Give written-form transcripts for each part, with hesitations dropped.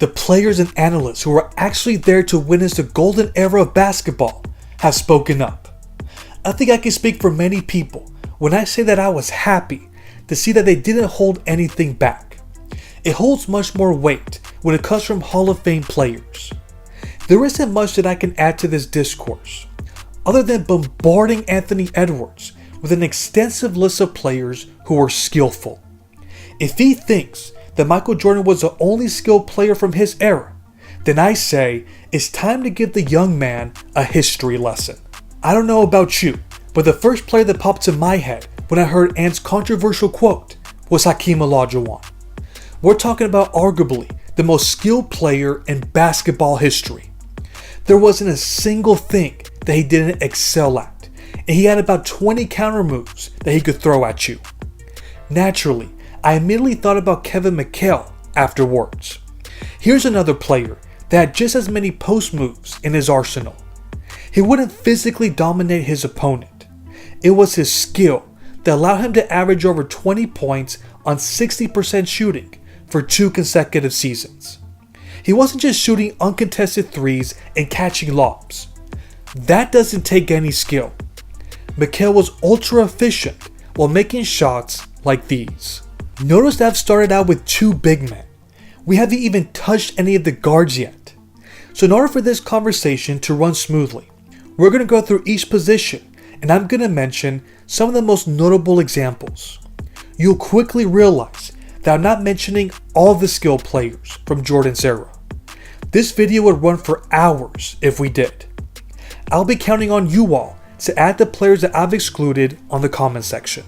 The players and analysts who were actually there to witness the golden era of basketball have spoken up. I think I can speak for many people when I say that I was happy to see that they didn't hold anything back. It holds much more weight when it comes from Hall of Fame players. There isn't much that I can add to this discourse, other than bombarding Anthony Edwards with an extensive list of players who were skillful. If he thinks that Michael Jordan was the only skilled player from his era, then I say it's time to give the young man a history lesson. I don't know about you, but the first player that popped in my head when I heard Ant's controversial quote was Hakeem Olajuwon. We're talking about arguably the most skilled player in basketball history. There wasn't a single thing that he didn't excel at, and he had about 20 counter moves that he could throw at you. Naturally, I immediately thought about Kevin McHale afterwards. Here's another player that had just as many post moves in his arsenal. He wouldn't physically dominate his opponent. It was his skill that allowed him to average over 20 points on 60% shooting for 2 consecutive seasons. He wasn't just shooting uncontested threes and catching lobs. That doesn't take any skill. McHale was ultra efficient while making shots like these. Notice that I've started out with 2 big men. We haven't even touched any of the guards yet. So in order for this conversation to run smoothly, we're going to go through each position and I'm going to mention some of the most notable examples. You'll quickly realize that I'm not mentioning all the skilled players from Jordan's era. This video would run for hours if we did. I'll be counting on you all to add the players that I've excluded on the comment section.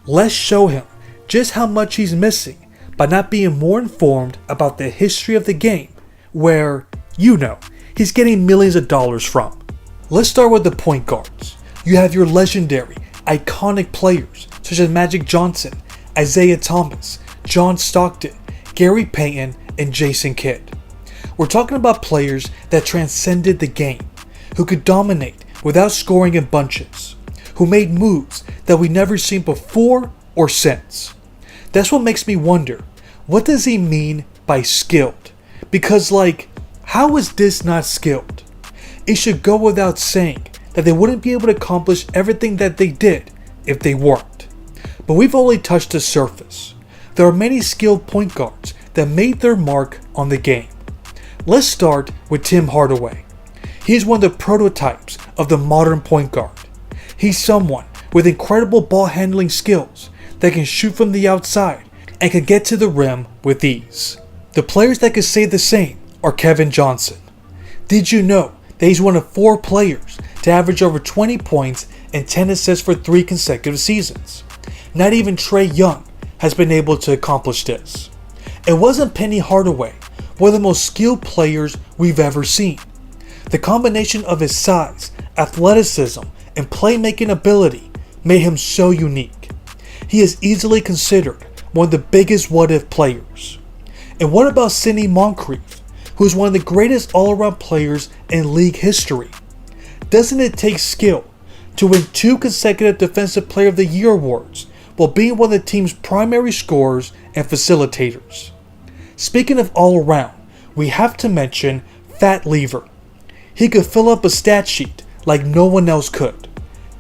Let's show him just how much he's missing by not being more informed about the history of the game where, he's getting millions of dollars from. Let's start with the point guards. You have your legendary, iconic players such as Magic Johnson, Isaiah Thomas, John Stockton, Gary Payton, and Jason Kidd. We're talking about players that transcended the game, who could dominate without scoring in bunches, who made moves that we've never seen before or since. That's what makes me wonder, what does he mean by skilled? Because how is this not skilled? It should go without saying that they wouldn't be able to accomplish everything that they did if they weren't. But we've only touched the surface. There are many skilled point guards that made their mark on the game. Let's start with Tim Hardaway. He's one of the prototypes of the modern point guard. He's someone with incredible ball handling skills that can shoot from the outside and can get to the rim with ease. The players that could say the same are Kevin Johnson. Did you know that he's one of 4 players to average over 20 points and 10 assists for 3 consecutive seasons? Not even Trae Young has been able to accomplish this. It wasn't Penny Hardaway, one of the most skilled players we've ever seen. The combination of his size, athleticism, and playmaking ability made him so unique. He is easily considered one of the biggest what-if players. And what about Sidney Moncrief, who is one of the greatest all-around players in league history? Doesn't it take skill to win 2 consecutive Defensive Player of the Year awards while being one of the team's primary scorers and facilitators? Speaking of all-around, we have to mention Fat Lever. He could fill up a stat sheet like no one else could.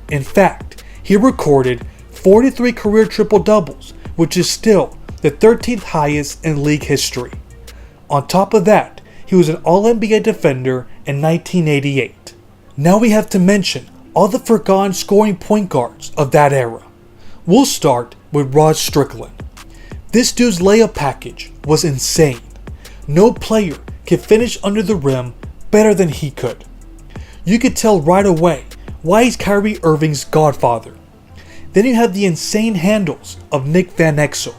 In fact, he recorded 43 career triple-doubles, which is still the 13th highest in league history. On top of that, he was an All-NBA defender in 1988. Now we have to mention all the forgotten scoring point guards of that era. We'll start with Rod Strickland. This dude's layup package was insane. No player could finish under the rim better than he could. You could tell right away why he's Kyrie Irving's godfather. Then you have the insane handles of Nick Van Exel.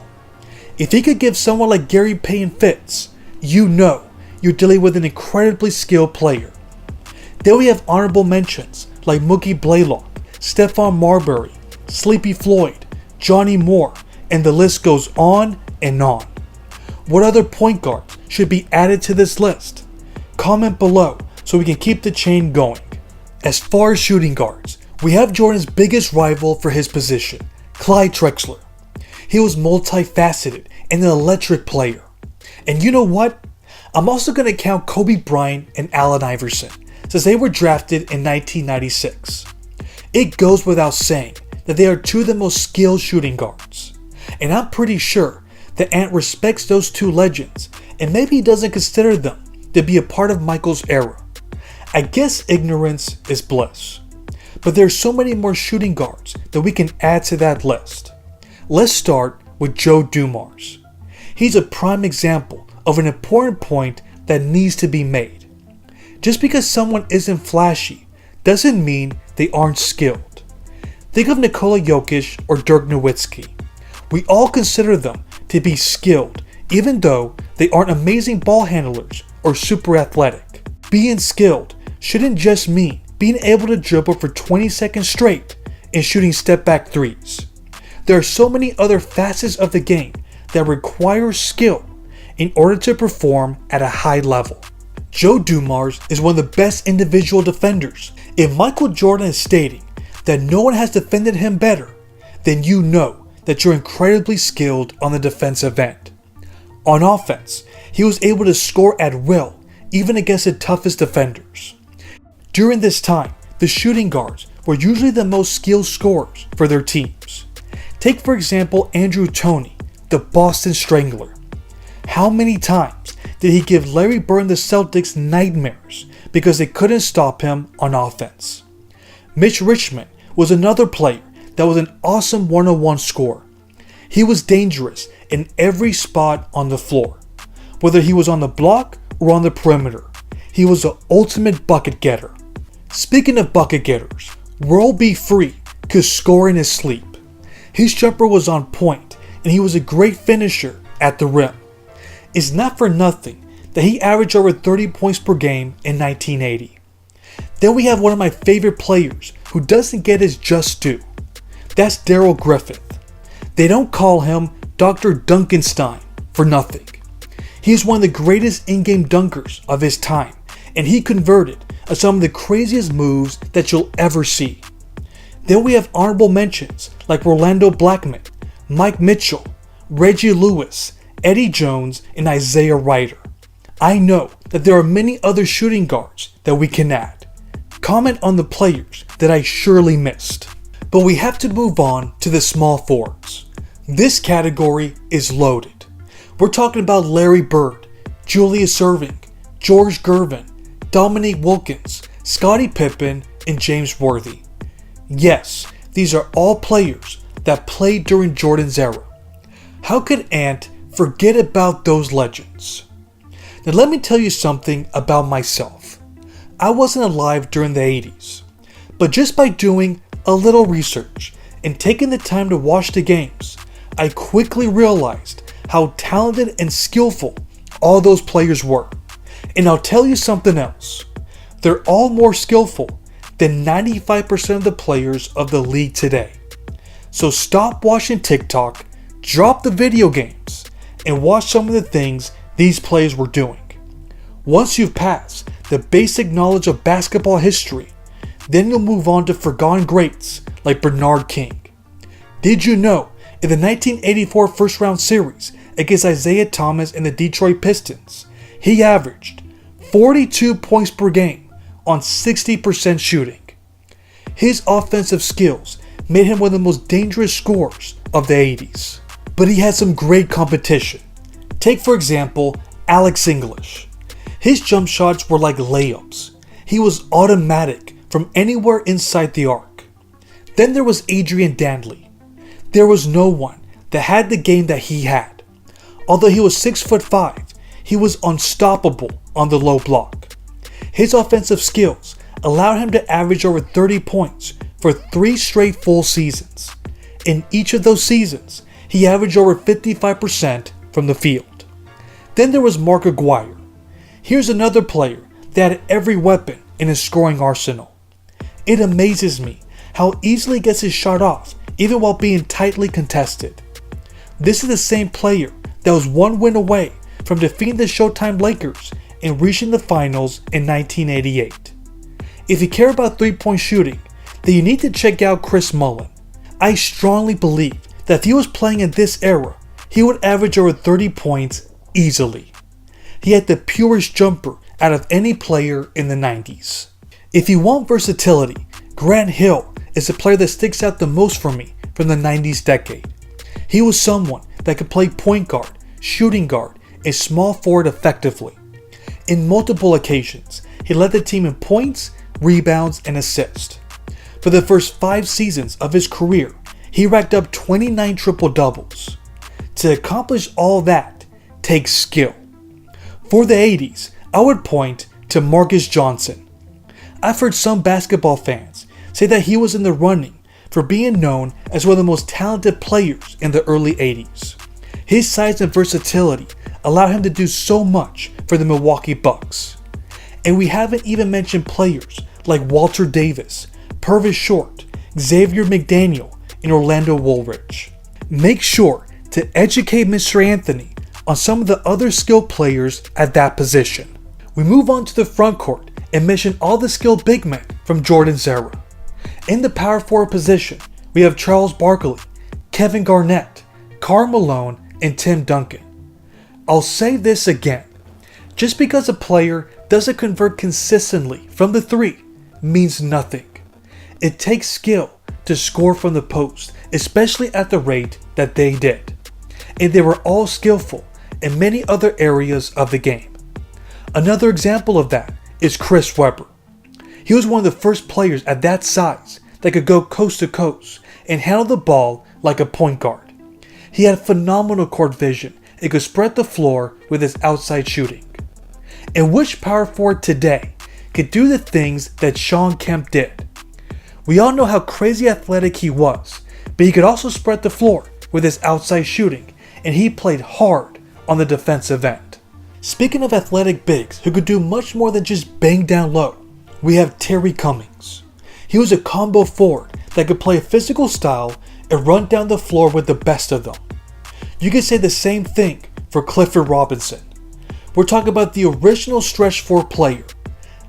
If he could give someone like Gary Payton fits, you're dealing with an incredibly skilled player. Then we have honorable mentions like Mookie Blaylock, Stephon Marbury, Sleepy Floyd, Johnny Moore, and the list goes on and on. What other point guards should be added to this list? Comment below so we can keep the chain going. As far as shooting guards, we have Jordan's biggest rival for his position, Clyde Drexler. He was multifaceted and an electric player. And you know what? I'm also going to count Kobe Bryant and Allen Iverson, since they were drafted in 1996. It goes without saying that they are two of the most skilled shooting guards. And I'm pretty sure that Ant respects those two legends, and maybe he doesn't consider them to be a part of Michael's era. I guess ignorance is bliss. But there's so many more shooting guards that we can add to that list. Let's start with Joe Dumars. He's a prime example of an important point that needs to be made. Just because someone isn't flashy doesn't mean they aren't skilled. Think of Nikola Jokic or Dirk Nowitzki. We all consider them to be skilled, even though they aren't amazing ball handlers or super athletic. Being skilled shouldn't just mean being able to dribble for 20 seconds straight and shooting step-back threes. There are so many other facets of the game that require skill in order to perform at a high level. Joe Dumars is one of the best individual defenders. If Michael Jordan is stating that no one has defended him better, then you know that you're incredibly skilled on the defensive end. On offense, he was able to score at will, even against the toughest defenders. During this time, the shooting guards were usually the most skilled scorers for their teams. Take for example Andrew Toney, the Boston Strangler. How many times did he give Larry Bird and the Celtics nightmares because they couldn't stop him on offense? Mitch Richmond was another player that was an awesome one-on-one scorer. He was dangerous in every spot on the floor. Whether he was on the block or on the perimeter, he was the ultimate bucket getter. Speaking of bucket getters, World B. Free could score in his sleep. His jumper was on point and he was a great finisher at the rim. It's not for nothing that he averaged over 30 points per game in 1980. Then we have one of my favorite players who doesn't get his just due. That's Darrell Griffith. They don't call him Dr. Duncanstein for nothing. He is one of the greatest in-game dunkers of his time, and he converted some of the craziest moves that you'll ever see. Then we have honorable mentions like Rolando Blackman, Mike Mitchell, Reggie Lewis, Eddie Jones, and Isaiah Ryder. I know that there are many other shooting guards that we can add. Comment on the players that I surely missed. But we have to move on to the small forwards. This category is loaded. We're talking about Larry Bird, Julius Erving, George Gervin, Dominique Wilkins, Scottie Pippen, and James Worthy. Yes, these are all players that played during Jordan's era. How could Ant forget about those legends? Now let me tell you something about myself. I wasn't alive during the 80s, but just by doing a little research and taking the time to watch the games, I quickly realized how talented and skillful all those players were. And I'll tell you something else. They're all more skillful than 95% of the players of the league today. So stop watching TikTok, drop the video games, and watch some of the things these players were doing. Once you've passed the basic knowledge of basketball history, then you'll move on to forgotten greats like Bernard King. Did you know in the 1984 first round series against Isaiah Thomas and the Detroit Pistons, he averaged 42 points per game on 60% shooting. His offensive skills made him one of the most dangerous scorers of the 80s. But he had some great competition. Take for example Alex English. His jump shots were like layups. He was automatic from anywhere inside the arc. Then there was Adrian Dantley. There was no one that had the game that he had. Although he was 6'5", he was unstoppable on the low block. His offensive skills allowed him to average over 30 points for 3 straight full seasons. In each of those seasons, he averaged over 55% from the field. Then there was Mark Aguirre. Here's another player that had every weapon in his scoring arsenal. It amazes me how easily he gets his shot off even while being tightly contested. This is the same player that was one win away from defeating the Showtime Lakers and reaching the finals in 1988. If you care about three-point shooting, then you need to check out Chris Mullin. I strongly believe that if he was playing in this era, he would average over 30 points easily. He had the purest jumper out of any player in the 90s. If you want versatility, Grant Hill is the player that sticks out the most for me from the 90s decade. He was someone that could play point guard, shooting guard, and small forward effectively. In multiple occasions, he led the team in points, rebounds, and assists. For the first 5 seasons of his career, he racked up 29 triple-doubles. To accomplish all that takes skill. For the 80s, I would point to Marcus Johnson. I've heard some basketball fans say that he was in the running for being known as one of the most talented players in the early 80s. His size and versatility allowed him to do so much for the Milwaukee Bucks. And we haven't even mentioned players like Walter Davis, Purvis Short, Xavier McDaniel, and Orlando Woolridge. Make sure to educate Mr. Anthony on some of the other skilled players at that position. We move on to the front court and mention all the skilled big men from Jordan's era. In the power forward position, we have Charles Barkley, Kevin Garnett, Karl Malone, and Tim Duncan. I'll say this again. Just because a player doesn't convert consistently from the 3 means nothing. It takes skill to score from the post, especially at the rate that they did. And they were all skillful in many other areas of the game. Another example of that is Chris Webber. He was one of the first players at that size that could go coast to coast and handle the ball like a point guard. He had phenomenal court vision and could spread the floor with his outside shooting. And which power forward today could do the things that Shawn Kemp did? We all know how crazy athletic he was, but he could also spread the floor with his outside shooting, and he played hard on the defensive end. Speaking of athletic bigs who could do much more than just bang down low, we have Terry Cummings. He was a combo forward that could play a physical style and run down the floor with the best of them. You could say the same thing for Clifford Robinson. We're talking about the original stretch 4 player,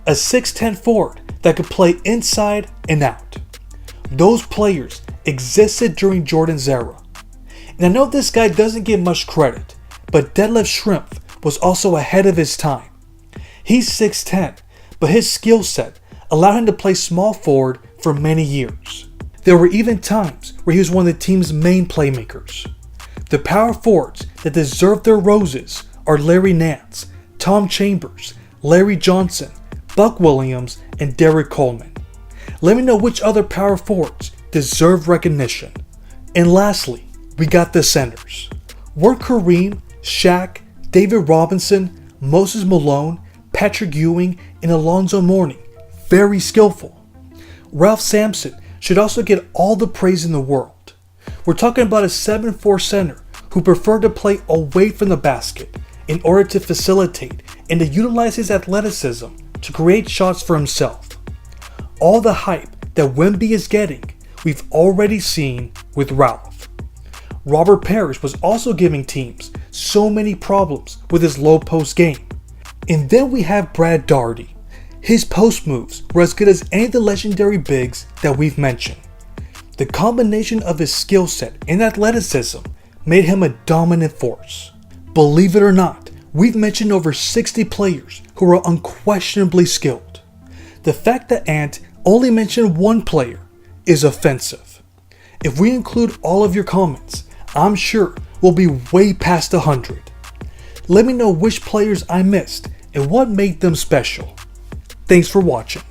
a 6'10 forward that could play inside and out. Those players existed during Jordan's era. And I know this guy doesn't get much credit, but Detlef Schrempf was also ahead of his time. He's 6'10, but his skill set allowed him to play small forward for many years. There were even times where he was one of the team's main playmakers. The power forwards that deserve their roses are Larry Nance, Tom Chambers, Larry Johnson, Buck Williams, and Derek Coleman. Let me know which other power forwards deserve recognition. And lastly, we got the centers. Were Kareem, Shaq, David Robinson, Moses Malone, Patrick Ewing, and Alonzo Mourning very skillful? Ralph Sampson should also get all the praise in the world. We're talking about a 7'4 center who preferred to play away from the basket in order to facilitate and to utilize his athleticism to create shots for himself. All the hype that Wemby is getting, we've already seen with Ralph. Robert Parrish was also giving teams so many problems with his low post game. And then we have Brad Daugherty. His post moves were as good as any of the legendary bigs that we've mentioned. The combination of his skill set and athleticism made him a dominant force. Believe it or not, we've mentioned over 60 players who are unquestionably skilled. The fact that Ant only mentioned one player is offensive. If we include all of your comments, I'm sure we'll be way past 100. Let me know which players I missed and what made them special. Thanks for watching.